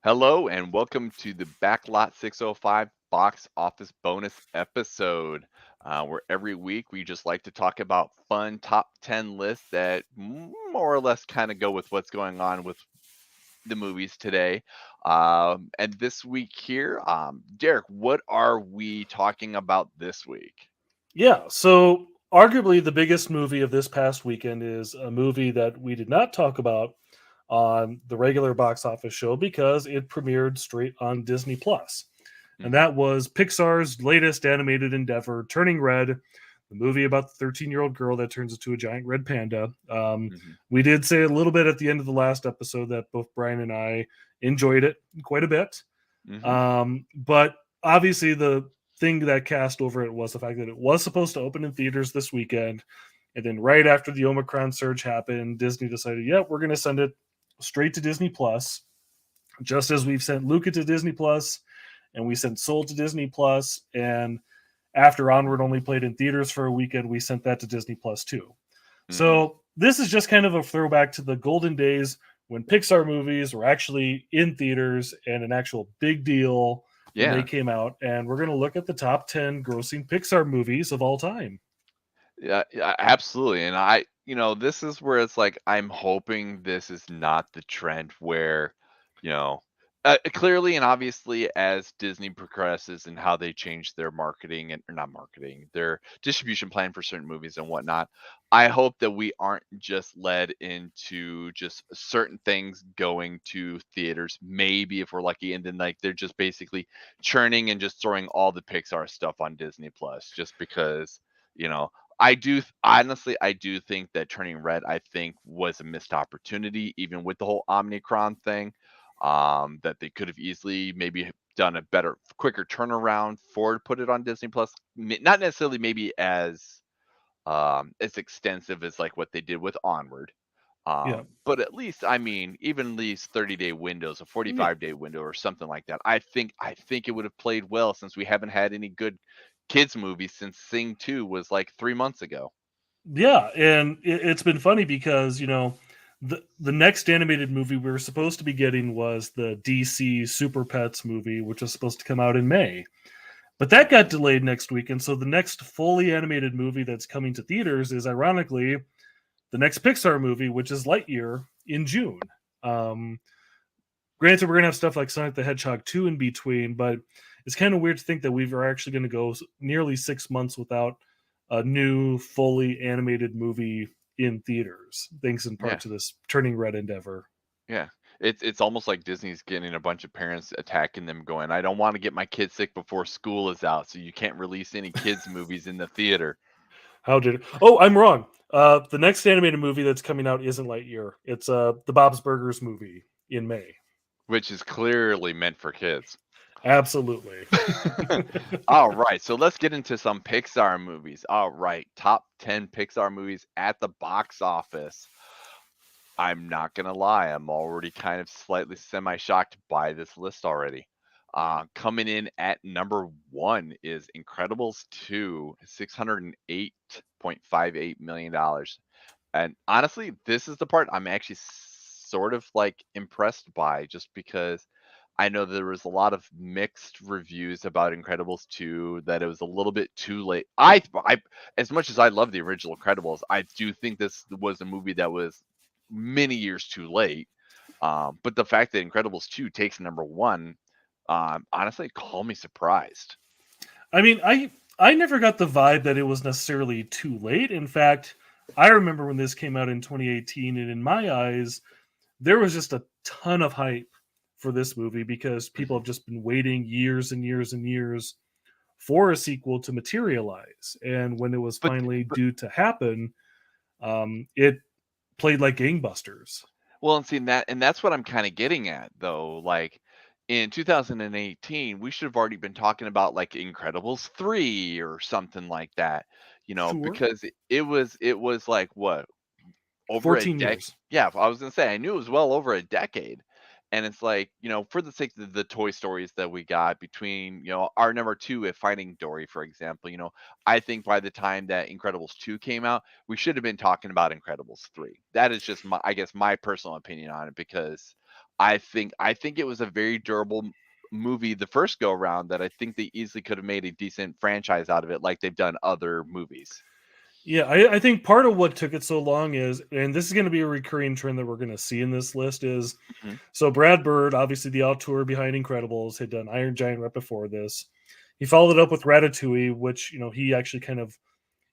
Hello and welcome to the Backlot 605 box office bonus episode, where every week we just like to talk about fun top 10 lists that more or less kind of go with what's going on with the movies today. And this week here, Derek, what are we talking about this week? Yeah, so arguably the biggest movie of this past weekend is a movie that we did not talk about on the regular box office show because it premiered straight on Disney Plus. And Hmm. that was Pixar's latest animated endeavor, Turning Red, the movie about the 13-year-old girl that turns into a giant red panda. Hmm. We did say a little bit at the end of the last episode that both Brian and I enjoyed it quite a bit. Hmm. But obviously, the thing that cast over it was the fact that it was supposed to open in theaters this weekend. And then right after the Omicron surge happened, Disney decided, yeah, we're going to send it straight to Disney Plus, just as we've sent Luca to Disney Plus and we sent Soul to Disney Plus. And after Onward only played in theaters for a weekend, we sent that to Disney Plus too. Hmm. So this is just kind of a throwback to the golden days when Pixar movies were actually in theaters and an actual big deal when they Yeah. came out. And we're going to look at the top 10 grossing Pixar movies of all time. Yeah, yeah, absolutely. And this is where it's like I'm hoping this is not the trend where, you know, clearly and obviously as Disney progresses and how they change their marketing and or not marketing, their distribution plan for certain movies and whatnot, I hope that we aren't just led into just certain things going to theaters, maybe if we're lucky, and then like they're just basically churning and just throwing all the Pixar stuff on Disney Plus just because. You know, honestly, I do think that Turning Red, I think, was a missed opportunity, even with the whole Omnicron thing. That they could have easily maybe done a better, quicker turnaround for put it on Disney Plus. Not necessarily maybe as extensive as like what they did with Onward. Yeah. But at least, I mean, even these 30-day windows, a Yeah. 45-day window or something like that, I think it would have played well since we haven't had any good kids movies since Sing 2 was like 3 months ago. Yeah. And it's been funny because, the next animated movie we were supposed to be getting was the DC Super Pets movie, which was supposed to come out in May. But that got delayed next week. And so the next fully animated movie that's coming to theaters is ironically the next Pixar movie, which is Lightyear in June. Um, Granted, we're going to have stuff like Sonic the Hedgehog 2 in between, but it's kind of weird to think that we are actually going to go nearly 6 months without a new fully animated movie in theaters, thanks in part Yeah, to this Turning Red endeavor. yeah. It's almost like Disney's getting a bunch of parents attacking them, going, "I don't want to get my kid sick before school is out, so you can't release any kids movies in the theater," How did it? Oh, I'm wrong. The next animated movie that's coming out isn't Lightyear. It's the Bob's Burgers movie in May. which is clearly meant for kids. Absolutely. All right, so let's get into some Pixar movies. All right, top 10 Pixar movies at the box office. I'm not gonna lie, I'm already kind of slightly semi-shocked by this list already. Coming in at number one is Incredibles 2, $608.58 million dollars. And honestly, this is the part I'm actually sort of like impressed by just because I know there was a lot of mixed reviews about Incredibles 2 that it was a little bit too late. I as much as I love the original Incredibles, I do think this was a movie that was many years too late. But the fact that Incredibles 2 takes number one, honestly, call me surprised. I mean, I never got the vibe that it was necessarily too late. In fact, I remember when this came out in 2018, and in my eyes, there was just a ton of hype for this movie because people Mhm. have just been waiting years and years and years for a sequel to materialize. And when it was But finally due to happen, it played like gangbusters. Well, and see that's what I'm kind of getting at though. Like in 2018, we should have already been talking about like Incredibles 3 or something like that, Sure. because it was like what, over a 14 decade. years. Yeah, I was gonna say I knew it was well over a decade. And it's like, for the sake of the Toy Stories that we got between, our number two at Finding Dory, for example, I think by the time that Incredibles 2 came out, we should have been talking about Incredibles 3. That is just my, I guess, my personal opinion on it because I think it was a very durable movie the first go around that I think they easily could have made a decent franchise out of it, like they've done other movies. Yeah, I think part of what took it so long is, and this is going to be a recurring trend that we're going to see in this list is, Mhm, so Brad Bird, obviously the auteur behind Incredibles, had done Iron Giant right before this. He followed it up with Ratatouille, which he actually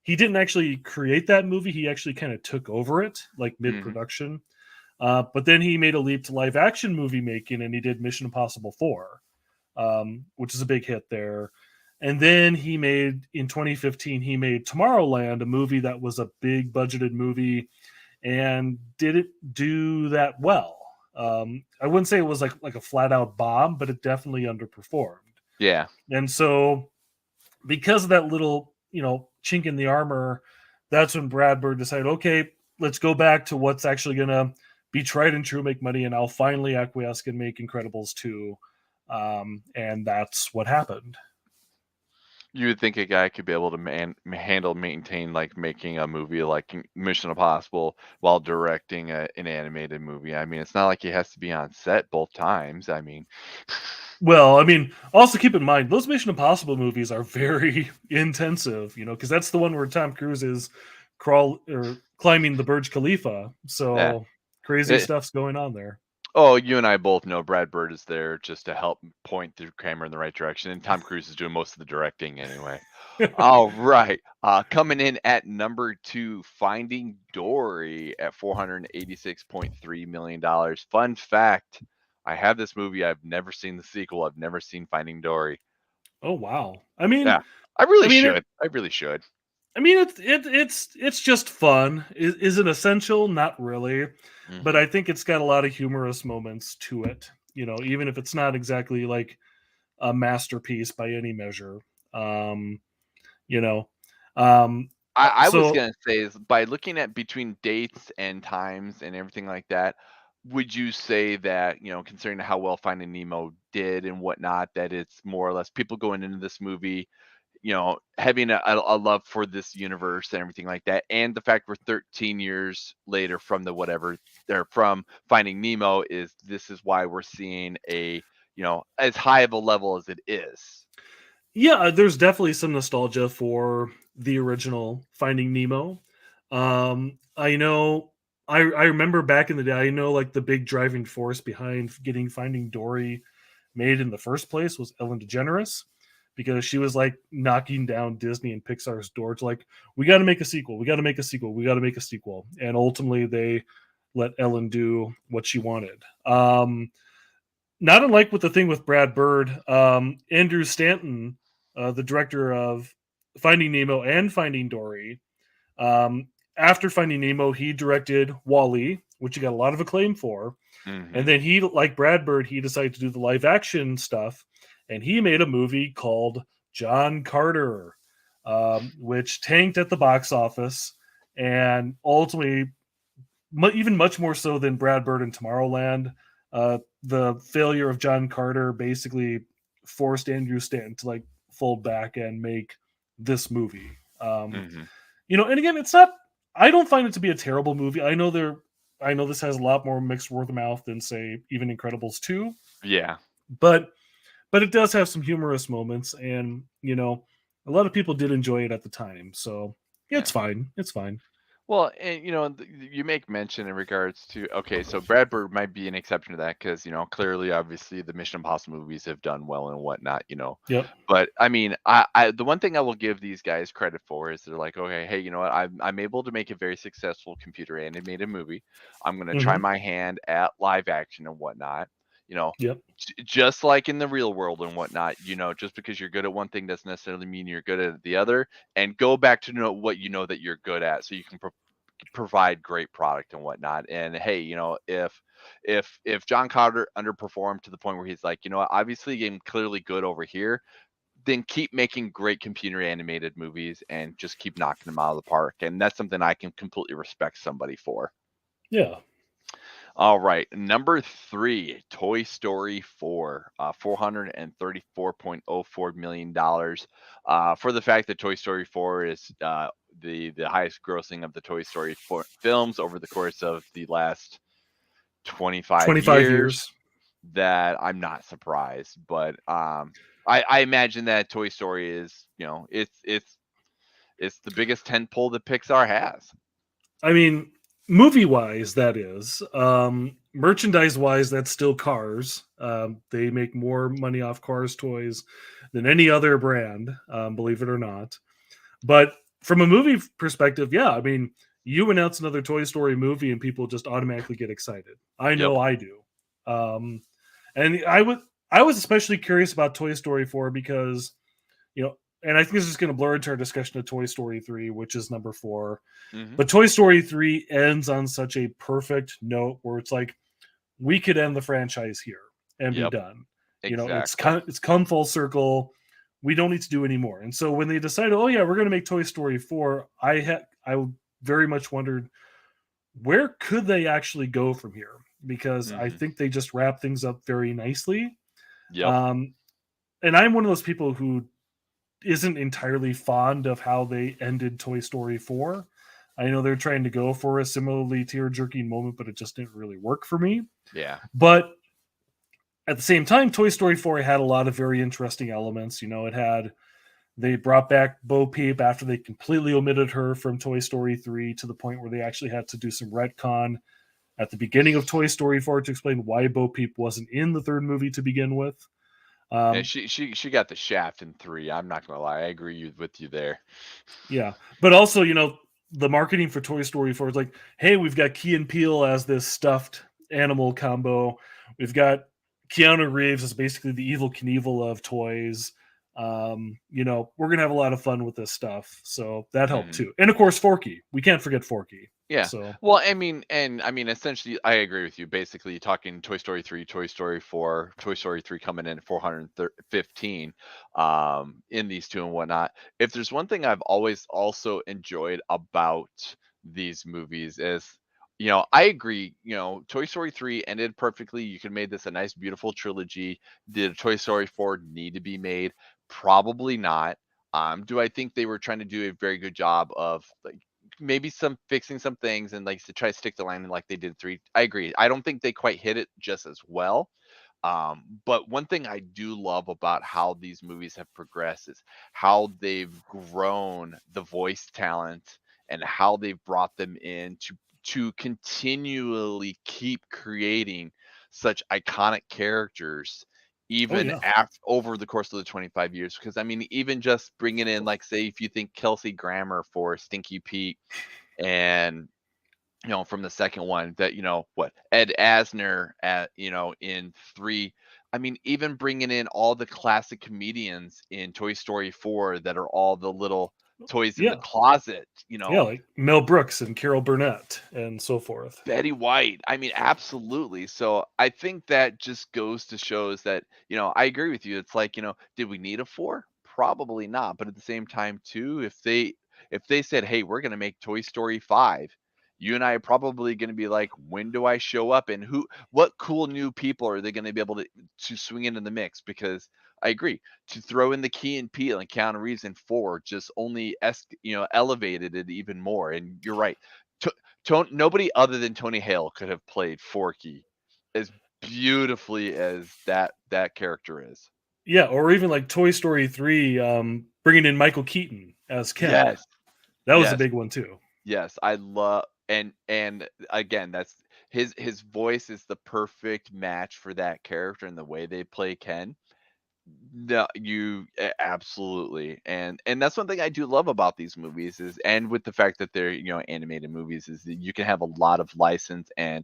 he didn't actually create that movie. He actually kind of took over it like mid mhm. production. But then he made a leap to live action movie making, and he did Mission Impossible 4, which is a big hit there. And then he made in 2015 he made Tomorrowland, a movie that was a big budgeted movie and didn't do that well. I wouldn't say it was like a flat out bomb, but it definitely underperformed. Yeah. And so because of that little chink in the armor, that's when Brad Bird decided, okay, let's go back to what's actually gonna be tried and true, make money, and I'll finally acquiesce and make Incredibles 2. And that's what happened. You would think a guy could be able to maintain, like, making a movie like Mission Impossible while directing an animated movie. I mean, it's not like he has to be on set both times. I mean, Well, I mean, also keep in mind those Mission Impossible movies are very intensive, because that's the one where Tom Cruise is crawl or climbing the Burj Khalifa. yeah. So crazy It, stuff's going on there. oh, you and I both know Brad Bird is there just to help point the camera in the right direction, and Tom Cruise is doing most of the directing anyway. All right. Coming in at number two, Finding Dory at $486.3 million. Fun fact, I have this movie. I've never seen the sequel. I've never seen Finding Dory. Oh wow. I mean, Yeah, I I really mean it should. I really should. I mean it's just fun. Is it essential? Not really. But Hmm. I think it's got a lot of humorous moments to it. Even if it's not exactly like a masterpiece by any measure. Um, you know. I was So gonna say is by looking at between dates and times and everything like that, would you say that, considering how well Finding Nemo did and whatnot, that it's more or less people going into this movie, having a love for this universe and everything like that, and the fact we're 13 years later from the whatever or from Finding Nemo is this is why we're seeing as high of a level as it is. yeah, there's definitely some nostalgia for the original Finding Nemo. I know I remember back in the day, I know like the big driving force behind getting Finding Dory made in the first place was Ellen DeGeneres, because she was like knocking down Disney and Pixar's door to like, we got to make a sequel, we got to make a sequel, we got to make a sequel, and ultimately they let Ellen do what she wanted. Not unlike with the thing with Brad Bird, Andrew Stanton, the director of Finding Nemo and Finding Dory, um, after Finding Nemo, he directed Wally, which he got a lot of acclaim for. And Hmm. then he, like Brad Bird, he decided to do the live action stuff, and he made a movie called John Carter, which tanked at the box office, and ultimately, even much more so than Brad Bird and Tomorrowland. The failure of John Carter basically forced Andrew Stanton to like fold back and make this movie. Um, Hmm. and again, it's not. I don't find it to be a terrible movie. I know this has a lot more mixed word of mouth than say even Incredibles 2, Yeah. but it does have some humorous moments, and a lot of people did enjoy it at the time. So yeah, Yeah. it's fine. It's fine. Well, and you make mention in regards to okay, so Brad Bird might be an exception to that because clearly, obviously, the Mission Impossible movies have done well and whatnot. Yep. But I mean, I the one thing I will give these guys credit for is they're like, okay, hey, you know what? I'm able to make a very successful computer animated movie. I'm gonna try Hmm. my hand at live action and whatnot. You know, Yep. just like in the real world and whatnot. Just because you're good at one thing doesn't necessarily mean you're good at the other. And go back to know what you know that you're good at, so you can provide great product and whatnot. And hey, if John Carter underperformed to the point where he's like, obviously I'm clearly good over here, then keep making great computer animated movies and just keep knocking them out of the park. And that's something I can completely respect somebody for. Yeah. All right, number three, Toy Story 4, $434.04 million. For the fact that Toy Story 4 is the highest grossing of the Toy Story 4 films over the course of the last 25 25 years, years. that I'm not surprised. But I imagine that Toy Story is, it's the biggest tentpole that Pixar has. I mean, movie wise, that is. Merchandise wise, that's still Cars. They make more money off Cars toys than any other brand, believe it or not. But from a movie perspective, yeah, I mean, you announce another Toy Story movie and people just automatically get excited. I Yep. know I do. Um, and I was especially curious about Toy Story 4 because, and I think this is going to blur into our discussion of Toy Story 3, which is number 4. Hmm. But Toy Story 3 ends on such a perfect note where it's like we could end the franchise here and be Yep. done. Exactly. It's come full circle. We don't need to do anymore. And so when they decided, oh yeah, we're going to make Toy Story 4, I very much wondered where could they actually go from here, because I Hmm. think they just wrap things up very nicely. Yep. Um, and I'm one of those people who isn't entirely fond of how they ended Toy Story 4. I know they're trying to go for a similarly tear jerking moment, but it just didn't really work for me. Yeah. But at the same time, Toy Story 4 had a lot of very interesting elements. They brought back Bo Peep after they completely omitted her from Toy Story 3 to the point where they actually had to do some retcon at the beginning of Toy Story 4 to explain why Bo Peep wasn't in the third movie to begin with. Yeah, Um, she got the shaft in 3. I'm not gonna lie, I agree with you there. Yeah, but also, the marketing for Toy Story 4 is like, hey, we've got Key and Peele as this stuffed animal combo. We've got Keanu Reeves as basically the evil Knievel of toys. We're gonna have a lot of fun with this stuff, so that helped Hmm. too. And of course, Forky. We can't forget Forky. Yeah. So Well, I mean, essentially, I agree with you. Basically, talking Toy Story 3, Toy Story 4, Toy Story 3 coming in at 415 in these two and whatnot. If there's one thing I've always also enjoyed about these movies is, I agree, Toy Story 3 ended perfectly. You could have made this a nice, beautiful trilogy. Did a Toy Story 4 need to be made? Probably not. Do I think they were trying to do a very good job of like maybe some fixing some things and like to try to stick the landing like they did 3? I agree. I don't think they quite hit it just as well. But one thing I do love about how these movies have progressed is how they've grown the voice talent and how they've brought them in to continually keep creating such iconic characters oh even yeah. over the course of the 25 years. Because I mean, even just bringing in, like, say, if you think Kelsey Grammer for Stinky Pete, and from the second one, that what Ed Asner at in 3. I mean, even bringing in all the classic comedians in Toy Story 4 that are all the little toys in the Yeah. closet, Yeah, like Mel Brooks and Carol Burnett and so forth. Betty White. I mean, absolutely. So I think that just goes to shows that, I agree with you. It's like, did we need a 4? Probably not. But at the same time, too, if they said, "Hey, we're gonna make Toy Story 5," you and I are probably gonna be like, "When do I show up? And what cool new people are they gonna be able to swing into the mix?" Because I agree, to throw in the Key and Peele and Keanu Reeves in 4 just only elevated it even more. And you're right. Nobody other than Tony Hale could have played Forky as beautifully as that character is. Yeah, or even like Toy Story 3, bringing in Michael Keaton as Ken. Yes, That was a yes, big one too. yes. I love, and again, that's his voice is the perfect match for that character and the way they play Ken. No, absolutely, and that's one thing I do love about these movies is, and with the fact that they're animated movies, is that you can have a lot of license and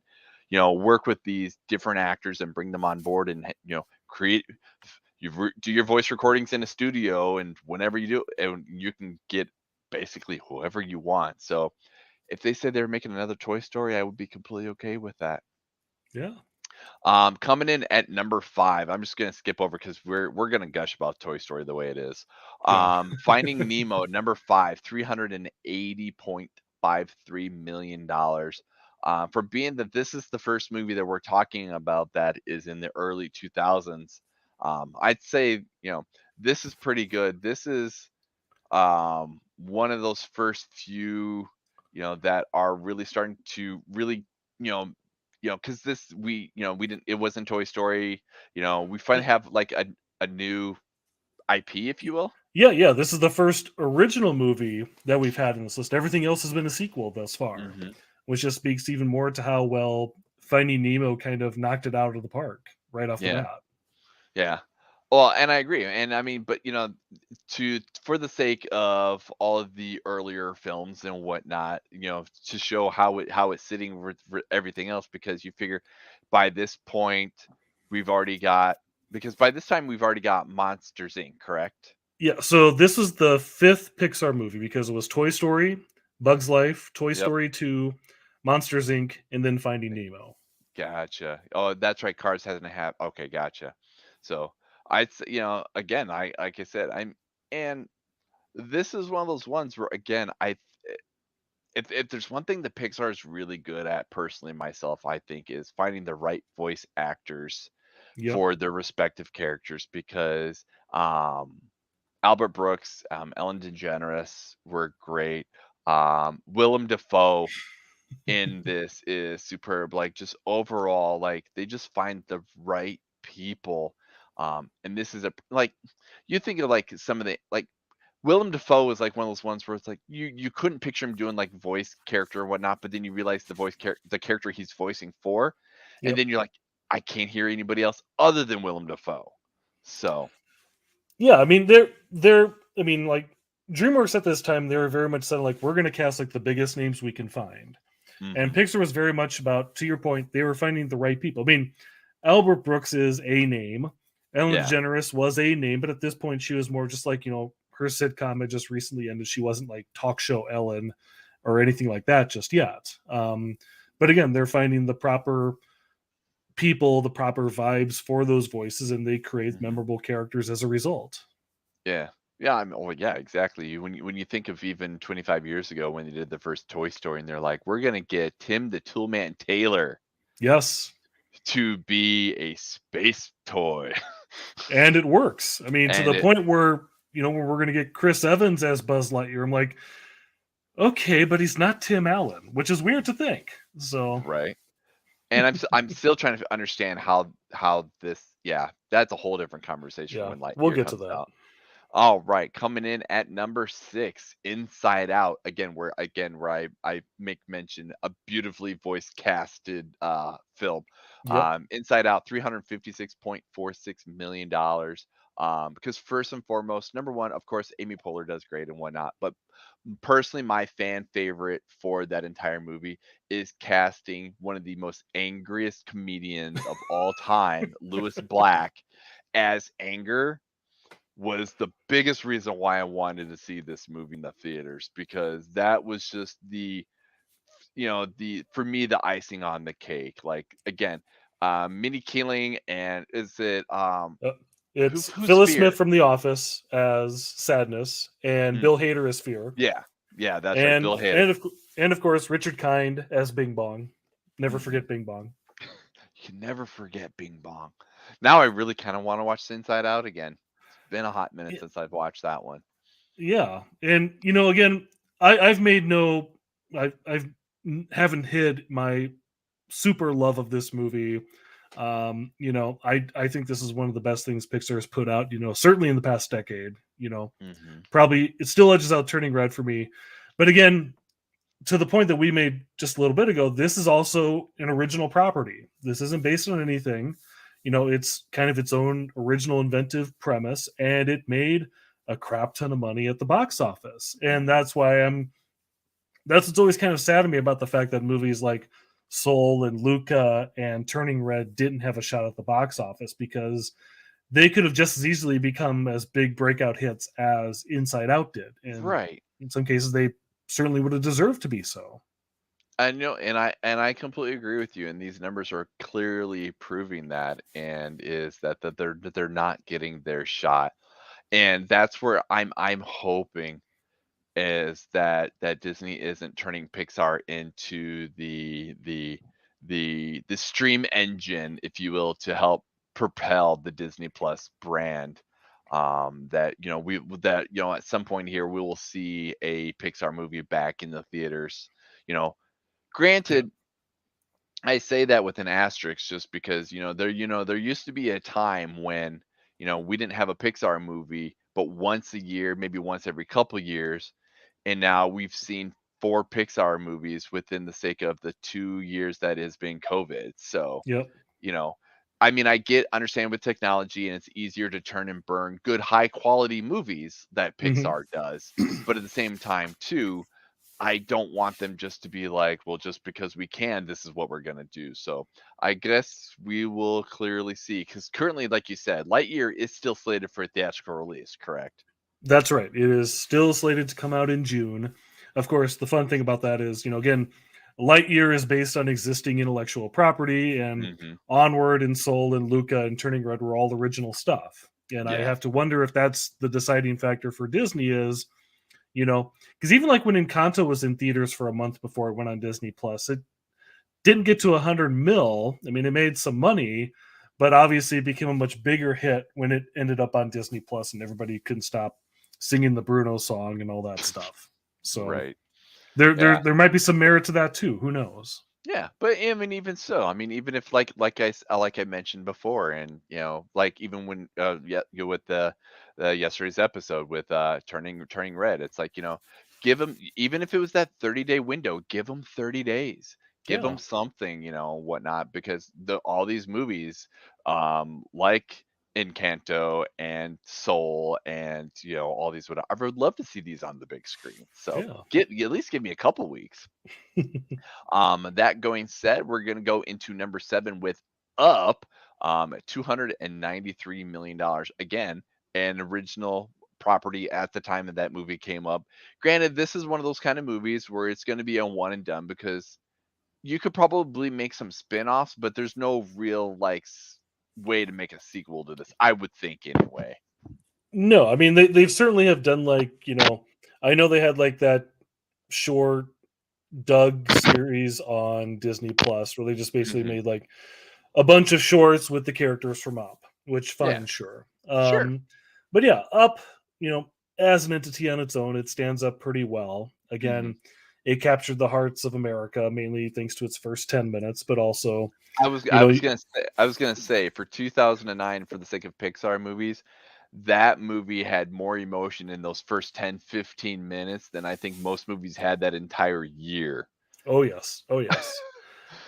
work with these different actors and bring them on board and create. Do your voice recordings in a studio, and whenever you do, and you can get basically whoever you want. So if they said they were making another Toy Story, I would be completely okay with that. Yeah. Coming in at number 5, I'm just gonna skip over because we're gonna gush about Toy Story the way it is. Yeah. Finding Nemo, number 5, $380.53 million. For being that this is the first movie that we're talking about that is in the early 2000s, I'd say this is pretty good. This is one of those first few that are really starting to really you know because this we didn't it wasn't Toy Story. We finally have like a new IP, if you will. Yeah, yeah, this is the first original movie that we've had in this list. Everything else has been a sequel thus far, Hmm. which just speaks even more to how well Finding Nemo kind of knocked it out of the park right off the Yeah. bat. Yeah. Well, and I agree, and I mean, but to for the sake of all of the earlier films and whatnot, to show how it's sitting with everything else, because you figure by this point we've already got because by this time we've already got Monsters Inc. Correct? Yeah, so this was the fifth Pixar movie because it was Toy Story, Bugs Life, Toy Yep. Story 2, Monsters Inc., and then Finding Nemo. Gotcha. Oh, that's right. Cars hasn't have. Okay, gotcha. So again, I like I said, and this is one of those ones where again, if there's one thing that Pixar is really good at, personally, myself, I think, is finding the right voice actors Yep. for their respective characters. Because Albert Brooks, Ellen DeGeneres were great. Willem Dafoe in this is superb. Like, just overall, like they just find the right people. And this is you think of like some of the like Willem Dafoe was like one of those ones where it's like you couldn't picture him doing like voice character or whatnot, but then you realize the character he's voicing for, and Yep. then you're like, I can't hear anybody else other than Willem Dafoe. So Yeah, I mean they're I mean like DreamWorks at this time they were very much said like we're going to cast like the biggest names we can find. And mhm. Pixar was very much about, to your point, they were finding the right people. I mean, Albert Brooks is a name. Ellen Yeah. DeGeneres was a name, but at this point, she was more just like, her sitcom had just recently ended. She wasn't like talk show Ellen or anything like that just yet. But again, they're finding the proper people, the proper vibes for those voices, and they create Mhm. memorable characters as a result. Yeah. Yeah, yeah, exactly. When you think of even 25 years ago when they did the first Toy Story, and they're like, we're gonna get Tim the Toolman Taylor Yes. to be a space toy. And it works. I mean, to And the it point where, where we're going to get Chris Evans as Buzz Lightyear. I'm like, okay, but he's not Tim Allen, which is weird to think. So, right. And I'm still trying to understand how this yeah, that's a whole different conversation yeah, when we'll Lightyear get to comes that. out. All right, coming in at number 6, Inside Out. Where I make mention a beautifully voice casted film. Yep. Inside Out, $356.46 million. Because first and foremost, number one, of course, Amy Poehler does great and whatnot. But personally, my fan favorite for that entire movie is casting one of the most angriest comedians of all time, Lewis Black, as Anger. Was the biggest reason why I wanted to see this movie in the theaters, because that was just the for me, the icing on the cake. Like, again, Minnie Keeling, and is it Uh, who it's who's Phyllis Smith Fear? from The Office as Sadness, and Bill Mhm. Hader as Fear, Yeah, yeah, that's right, and Bill Hader. and of course Richard Kind as Bing Bong. Never Mhm. forget Bing Bong. You can never forget Bing Bong. Now I really kind of want to watch Inside Out again. It's been a hot minute Y- since I've watched that one. Yeah, and again, I've made no, I've haven't hid my super love of this movie. I think this is one of the best things Pixar has put out. Certainly in the past decade. Mhm. Probably it still edges out Turning Red for me, but again, to the point that we made just a little bit ago, this is also an original property. This isn't based on anything. It's kind of its own original inventive premise, and it made a crap ton of money at the box office. And Mhm. that's what's always kind of sad to me about the fact that movies like Soul and Luca and Turning Red didn't have a shot at the box office, because they could have just as easily become as big breakout hits as Inside Out did. And Right. in some cases, they certainly would have deserved to be so. I know, and I completely agree with you, and these numbers are clearly proving that, and is that they're not getting their shot, and that's where I'm hoping is that Disney isn't turning Pixar into the stream engine, if you will, to help propel the Disney Plus brand. That at some point here we will see a Pixar movie back in the theaters. You know, Yeah. Granted, I say that with an asterisk just because, there used to be a time when, we didn't have a Pixar movie, but once a year, maybe once every couple years, and now we've seen 4 Pixar movies within the sake of the 2 years that has been COVID. So, Yep. you know, I mean, understand with technology and it's easier to turn and burn good high quality movies that Hmm. Pixar does, but at the same time too, I don't want them just to be like, well, just because we can, this is what we're gonna do. So I guess we will clearly see. Because currently, like you said, Lightyear is still slated for a theatrical release, correct? That's right. It is still slated to come out in June. Of course, the fun thing about that is, again, Lightyear is based on existing intellectual property, and Hmm. Onward and Soul and Luca and Turning Red were all original stuff. And I Yeah. have to wonder if that's the deciding factor for Disney is, because even like when Encanto was in theaters for a month before it went on Disney Plus, it didn't get to 100 mil. I mean, it made some money, but obviously it became a much bigger hit when it ended up on Disney Plus and everybody couldn't stop singing the Bruno song and all that stuff. So Right. there there Yeah. there might be some merit to that too. Who knows? Yeah, but I mean, even so, I mean, even if like I mentioned before, and like even when yeah, with the yesterday's episode with turning red, it's like give them, even if it was that 30-day window, give them 30 days, give them Yeah, something, whatnot, because all these movies, like Encanto and Soul and all these, whatever, I would love to see these on the big screen. So yeah. get at least give me a couple weeks. That going said, we're going to go into number 7 with Up, at $293 million. Again, an original property at the time that that movie came up. Granted, this is one of those kind of movies where it's going to be a one and done because you could probably make some spin-offs, but there's no real way to make a sequel to this, I would think anyway. No, I mean they've certainly have done like I know they had like that short Doug series on Disney Plus where they just basically Hmm. made like a bunch of shorts with the characters from Up, which Yeah, fine, sure. sure. But yeah, Up, as an entity on its own, it stands up pretty well. Hmm. Again, it captured the hearts of America mainly thanks to its first 10 minutes, but also, I you know, was gonna say for 2009, for the sake of Pixar movies, that movie had more emotion in those first 10, 15 minutes than I think most movies had that entire year. oh yes, oh yes.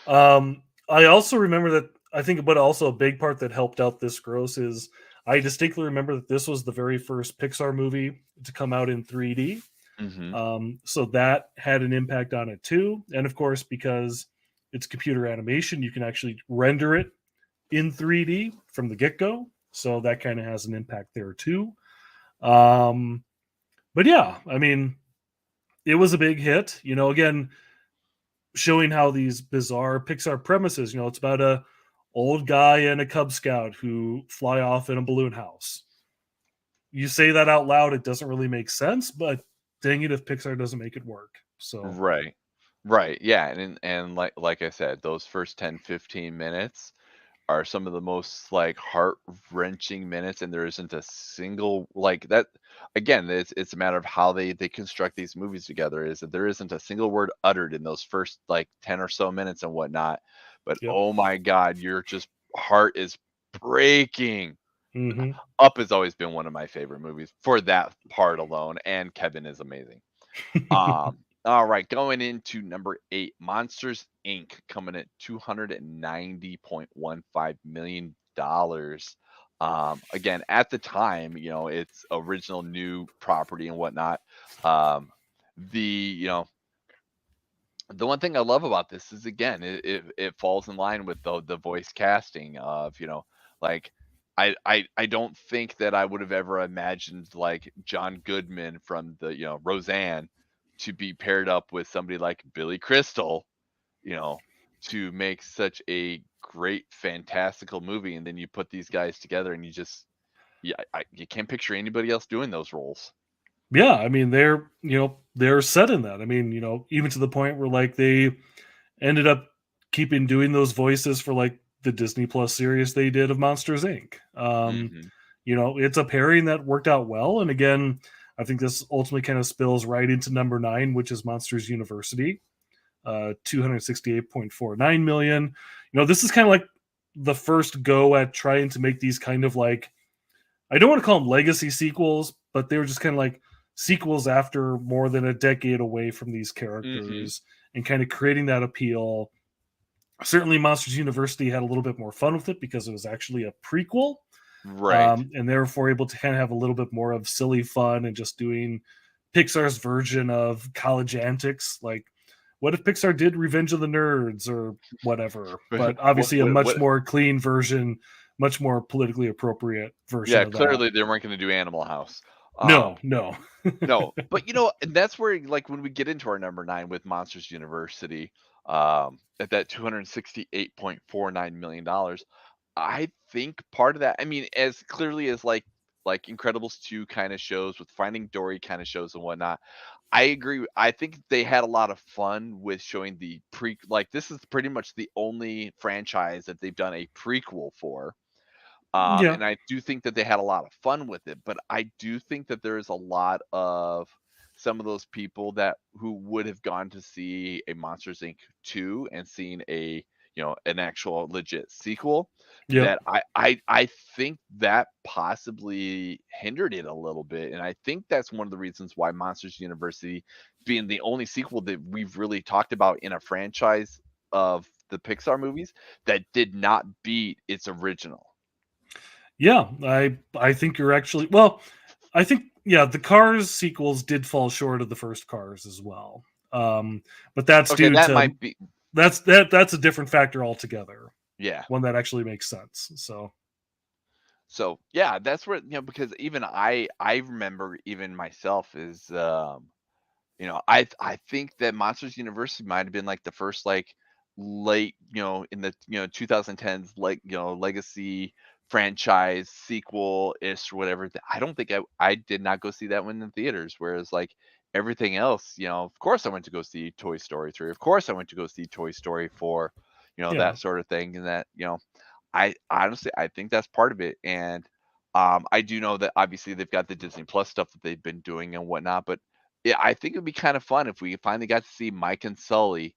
I also remember that I think, but also a big part that helped out this gross is I distinctly remember that this was the very first Pixar movie to come out in 3D. Hmm. So that had an impact on it too. And of course, because it's computer animation, you can actually render it in 3D from the get go. So that kind of has an impact there too. Um, but yeah, I mean, it was a big hit. Again, showing how these bizarre Pixar premises, it's about a old guy and a Cub Scout who fly off in a balloon house. You say that out loud, it doesn't really make sense, but dang it if Pixar doesn't make it work. So Right. Right. Yeah, and like I said, those first 10, 15 minutes are some of the most heart-wrenching minutes, and there isn't a single like that. Again, it's a matter of how they construct these movies together, is that there isn't a single word uttered in those first 10 or so minutes and whatnot, but yep. oh my god, your just heart is breaking. Hmm. Up has always been one of my favorite movies for that part alone, and Kevin is amazing. All right, going into number 8, Monsters Inc. coming at $290.15 million. Again, at the time, it's original new property and whatnot. Um, the the one thing I love about this is, again, it falls in line with the voice casting of, like I don't think that I would have ever imagined John Goodman from the Roseanne to be paired up with somebody like Billy Crystal, you know, to make such a great fantastical movie, and then you put these guys together and you just, yeah, you can't picture anybody else doing those roles. Yeah, I mean they're set in that. I mean, even to the point where like they ended up keeping doing those voices for like the Disney Plus series they did of Monsters Inc. Hmm. It's a pairing that worked out well. And again, I think this ultimately kind of spills right into number 9, which is Monsters University. $268.49 million. This is kind of like the first go at trying to make these kind of like, I don't want to call them legacy sequels, but they were just kind of like sequels after more than a decade away from these Mm-hmm. characters and kind of creating that appeal. Certainly, Monsters University had a little bit more fun with it because it was actually a prequel, Right. and therefore able to kind of have a little bit more of silly fun and just doing Pixar's version of college antics. Like, what if Pixar did Revenge of the Nerds or whatever? But what, obviously, a what, much what? more clean version, much more politically appropriate version Yeah, of that. clearly they weren't going to do Animal House. No, Um, no. no, but and that's where like when we get into our number 9 with Monsters University, at that $268.49 million, I think part of that, I mean, as clearly as like Incredibles 2 kind of shows with Finding Dory kind of shows and whatnot. I agree. I think they had a lot of fun with showing the like this is pretty much the only franchise that they've done a prequel for. Yeah, And I do think that they had a lot of fun with it, but I do think that there is a lot of some of those people that who would have gone to see a Monsters Inc. 2 and seen a an actual legit sequel yep, that I think that possibly hindered it a little bit. And I think that's one of the reasons why Monsters University being the only sequel that we've really talked about in a franchise of the Pixar movies that did not beat its original. yeah. I think you're actually well. I think yeah, the Cars sequels did fall short of the first Cars as well. Um, but that's Okay, due that to might be that's a different factor altogether. yeah. One that actually makes sense. So So, yeah, that's where because even I remember even myself is, I think that Monsters University might have been, like, the first, like, late, in the, 2010s, like, legacy franchise sequel-ish or whatever, that I don't think I did not go see that one in theaters, whereas, like, everything else, of course I went to go see Toy Story 3, of course I went to go see Toy Story 4, yeah, that sort of thing, and that, I honestly I think that's part of it, and, I do know that obviously they've got the Disney Plus stuff that they've been doing and whatnot, but yeah, I think it'd be kind of fun if we finally got to see Mike and Sully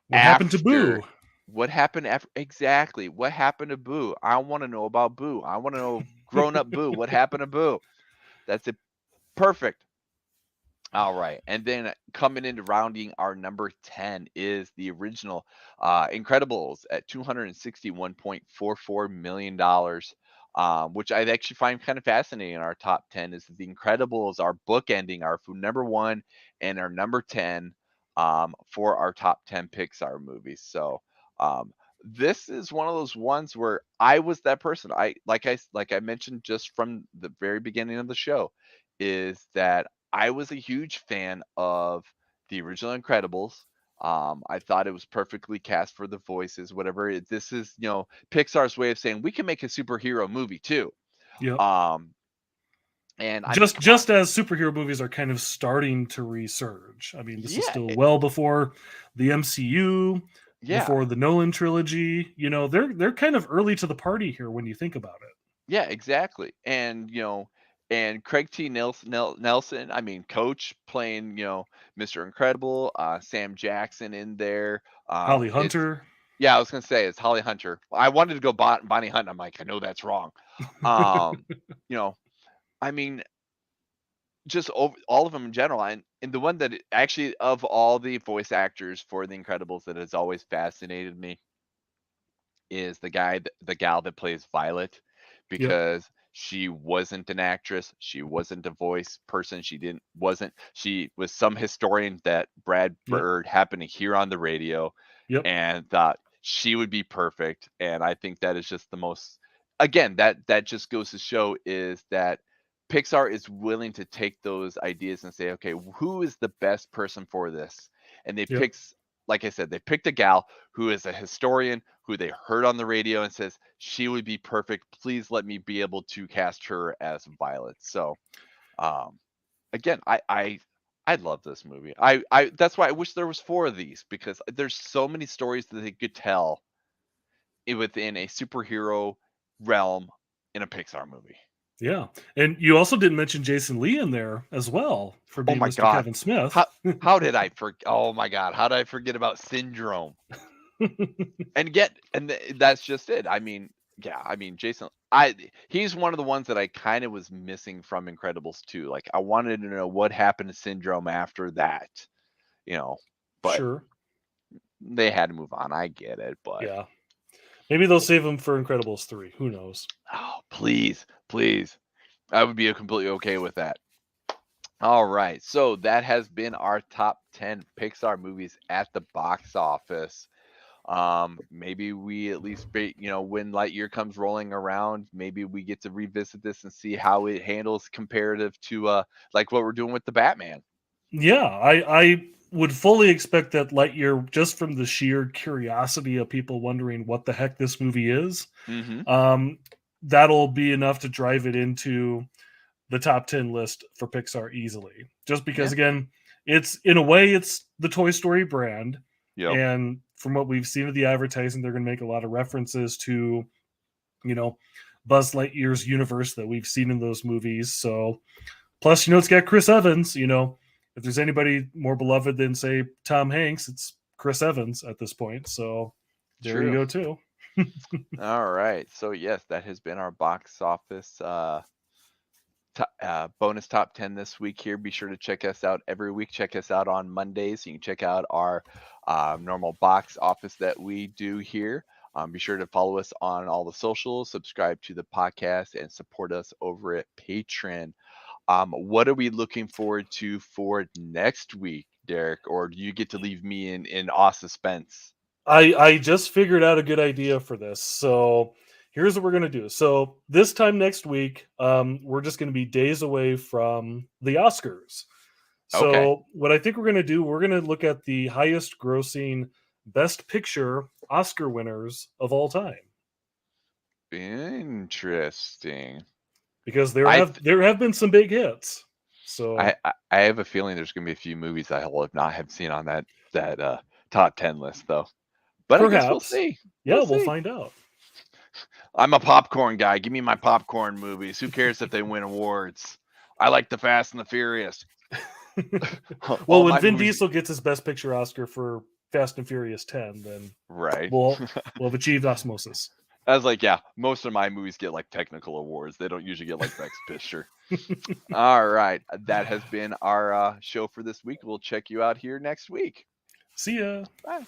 what happened to after Boo? what happened after exactly, what happened to Boo? I wanna know about Boo. I wanna know grown up Boo, what happened to Boo? That's it. Perfect. All right. And then coming into rounding our number 10 is the original Incredibles at $261.44 million, which I actually find kind of fascinating in our top 10 is that the Incredibles are bookending our number 1 and our number 10 for our top 10 Pixar movies. So this is one of those ones where I was that person. I mentioned just from the very beginning of the show is that I was a huge fan of the original Incredibles. I thought it was perfectly cast for the voices, whatever. This is, Pixar's way of saying we can make a superhero movie too. Yep. Um, and I mean, Just come on, just as superhero movies are kind of starting to resurge. I mean, this is yeah, still well before the MCU, yeah, before the Nolan trilogy. They're kind of early to the party here when you think about it. yeah, exactly. And and Craig T. Nelson, I mean, Coach playing, Mr. Incredible, Sam Jackson in there. Holly It's Hunter. Yeah, I was gonna say it's Holly Hunter. I wanted to go Bonnie Hunt. I'm like, I know that's wrong. Um, you know, I mean, just all of them in general, and the one that actually of all the voice actors for The Incredibles that has always fascinated me is the gal that plays Violet, Yep. because she wasn't an actress, she wasn't a voice person, she was some historian that Brad Yep. Bird happened to hear on the radio Yep. and thought she would be perfect. And I think that is just the most, again, that just goes to show is that Pixar is willing to take those ideas and say, okay, who is the best person for this? And they Yep. pick, like I said, they picked a gal who is a historian who they heard on the radio and says she would be perfect. Please let me be able to cast her as Violet. So, um, again, I love this movie. I that's why I wish there was 4 of these because there's so many stories that they could tell within a superhero realm in a Pixar movie. Yeah, and you also didn't mention Jason Lee in there as well for Oh being my Mr. god. Kevin Smith. How did I forget? Oh my god, how did I forget about Syndrome? That's just it. I mean, yeah, I mean, he's one of the ones that I kind of was missing from Incredibles 2. Like I wanted to know what happened to Syndrome after that, you know, but Sure. they had to move on. I get it, but Yeah. Maybe they'll save him for Incredibles 3. Who knows? oh, please, please. I would be completely okay with that. All right. So that has been our top 10 Pixar movies at the box office. Maybe we at least when Lightyear comes rolling around, maybe we get to revisit this and see how it handles comparative to like what we're doing with the Batman. Yeah, I would fully expect that Lightyear, just from the sheer curiosity of people wondering what the heck this movie is, Mm-hmm. um, that'll be enough to drive it into the top 10 list for Pixar easily. Just because, Yeah. again, it's in a way, it's the Toy Story brand. Yep. And from what we've seen of the advertising, they're going to make a lot of references to, you know, Buzz Lightyear's universe that we've seen in those movies. So, plus, it's got Chris Evans. If there's anybody more beloved than, say, Tom Hanks, it's Chris Evans at this point. So, there you True. go, too. All right. So yes, that has been our box office bonus top 10 this week here. Be sure to check us out every week. Check us out on Mondays. You can check out our normal box office that we do here. Be sure to follow us on all the socials, subscribe to the podcast, and support us over at Patreon. What are we looking forward to for next week, Derek? Or do you get to leave me in awe suspense? I just figured out a good idea for this. So here's what we're gonna do. So this time next week, we're just gonna be days away from the Oscars. Okay. So what I think we're gonna do, we're gonna look at the highest grossing Best Picture Oscar winners of all time. Interesting. Because there I have th- there have been some big hits. So I have a feeling there's going to be a few movies I will have seen on that top 10 list though. But I guess we'll perhaps, see. yeah, We'll we'll see. find out. I'm a popcorn guy. Give me my popcorn movies. Who cares if they win awards? I like the Fast and the Furious. Well, All when my Vin movies. Diesel gets his Best Picture Oscar for Fast and Furious 10, then Right. we'll have achieved osmosis. I was like, yeah, most of my movies get like technical awards. They don't usually get like Best Picture. All right. That has been our show for this week. We'll check you out here next week. See ya. Bye.